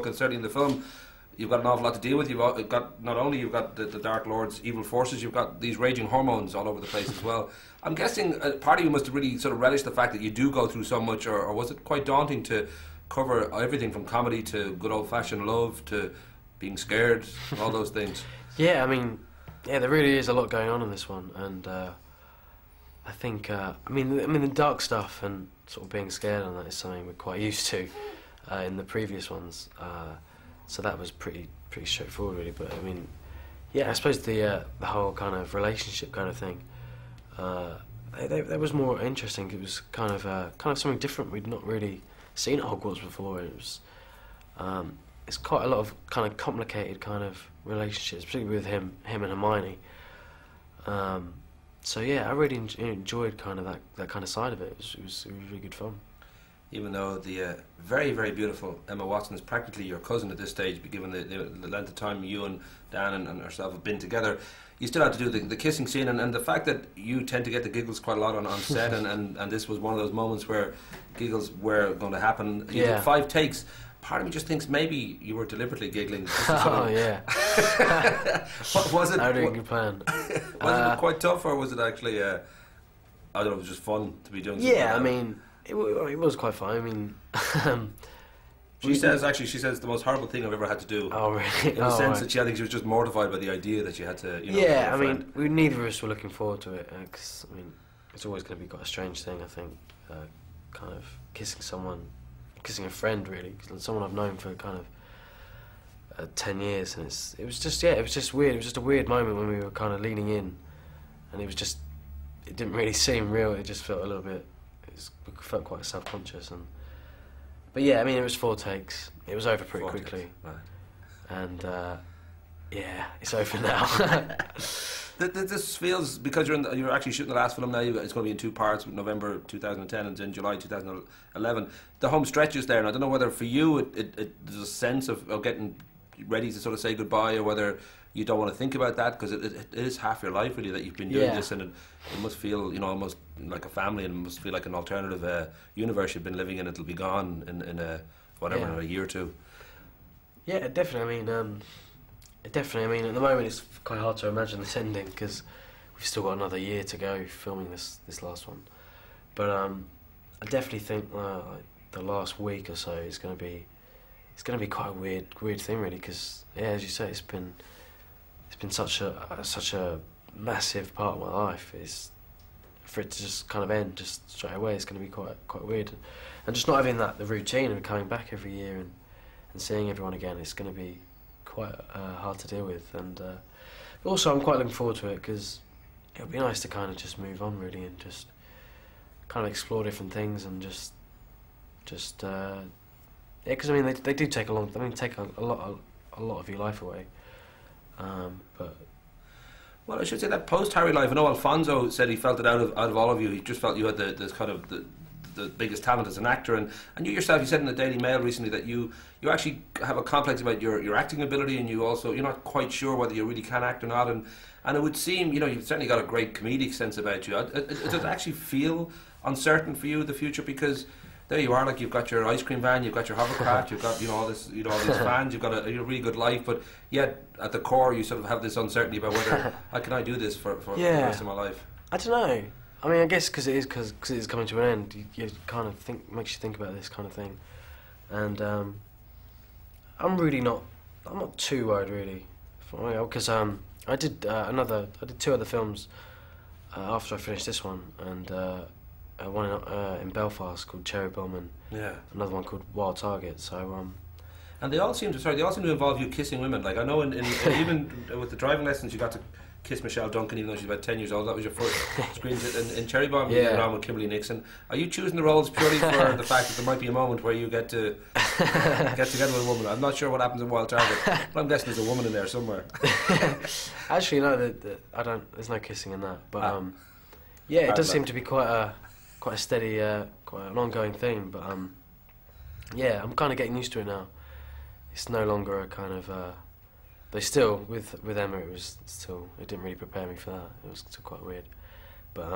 book, and certainly in the film, you've got an awful lot to deal with. You've got not only you've got the Dark Lord's evil forces, you've got these raging hormones all over the place as well. I'm guessing part of you must have really sort of relished the fact that you do go through so much, or was it quite daunting to cover everything from comedy to good old-fashioned love to being scared, all those things? Yeah, I mean, there really is a lot going on in this one, and I think, I mean, the dark stuff and sort of being scared and that is something we're quite used to in the previous ones. So that was pretty straightforward, really. But I mean, yeah, I suppose the whole kind of relationship kind of thing, that was more interesting. It was kind of something different we'd not really seen at Hogwarts before. It was it's quite a lot of kind of complicated kind of relationships, particularly with him and Hermione. So yeah, I really enjoyed kind of that kind of side of it. It was really good fun. Even though the very, very beautiful Emma Watson is practically your cousin at this stage, given the length of time you and Dan and herself have been together, you still have to do the kissing scene, and the fact that you tend to get the giggles quite a lot on set, and this was one of those moments where giggles were going to happen. You did 5 takes. Part of me just thinks maybe you were deliberately giggling. Oh, yeah. What was it? I had a good plan. Was it quite tough, or was it actually, I don't know, it was just fun to be doing something Yeah, like that? I mean, it was quite fun. I mean... She says the most horrible thing I've ever had to do. Oh, really? In the sense that I think she was just mortified by the idea that she had to, Yeah, I mean, neither of us were looking forward to it, because, I mean, it's always going to be quite a strange thing, I think, kind of kissing a friend, really, someone I've known for kind of 10 years, and it was just weird. It was just a weird moment when we were kind of leaning in, and it didn't really seem real. It just felt a little bit, we felt quite self-conscious, but yeah, I mean, it was 4 takes. It was over pretty quickly, right. And yeah, it's over now. This feels, because you're actually shooting the last film now. It's going to be in 2 parts, November 2010 and then July 2011. The home stretch is there, and I don't know whether for you there's a sense of getting ready to sort of say goodbye, or whether you don't want to think about that, because it is half your life really that you've been doing this, and it must feel almost like a family, and it must feel like an alternative universe you've been living in. It'll be gone in in a year or 2. Yeah, definitely. I mean, I mean, at the moment it's quite hard to imagine this ending, because we've still got another year to go filming this last one. But I definitely think like the last week or so is going to be quite a weird thing, really, because yeah, as you say, it's been such a massive part of my life. For it to just kind of end just straight away, it's going to be quite weird, and just not having the routine of coming back every year and seeing everyone again. It's going to be quite hard to deal with, and but also I'm quite looking forward to it, because it would be nice to kind of just move on, really, and just kind of explore different things, and just yeah, because I mean they do take a lot of your life away, but. Well, I should say that post-Harry life, I know Alfonso said he felt it out of all of you. He just felt you had the biggest talent as an actor, and you yourself, you said in the Daily Mail recently that you actually have a complex about your acting ability, and you're not quite sure whether you really can act or not, and it would seem, you've certainly got a great comedic sense about you. Does it actually feel uncertain for you, the future? Because there you are, like, you've got your ice cream van, you've got your hovercraft, you've got all this, all these fans, you've got a really good life, but yet at the core you sort of have this uncertainty about whether how can I do this for the rest of my life. I don't know. I mean, I guess because it is coming to an end, you kind of makes you think about this kind of thing, and I'm not too worried, really, because I did 2 other films after I finished this one, and one in Belfast called Cherry Bomb, and another one called Wild Target. So and they all seem to involve you kissing women. Like, I know in even with the driving lessons you got to kiss Michelle Duncan, even though she's about 10 years old. That was your first screen. In Cherry Bomb, you were on with Kimberly Nixon. Are you choosing the roles purely for the fact that there might be a moment where you get to get together with a woman? I'm not sure what happens in Wild Target, but I'm guessing there's a woman in there somewhere. Actually, no, I don't. There's no kissing in that. But yeah, it does seem to be quite a steady, quite an ongoing thing. But yeah, I'm kind of getting used to it now. It's no longer a kind of. But still, with Emma, it didn't really prepare me for that. It was still quite weird, but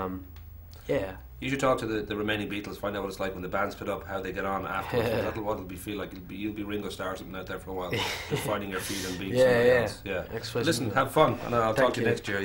Yeah. You should talk to the remaining Beatles, find out what it's like when the band split up, how they get on afterwards. That'll what it'll be feel like. You'll be Ringo Starr or something out there for a while, just finding your feet and being somebody else. Yeah. Listen, have fun, and I'll talk to you next year.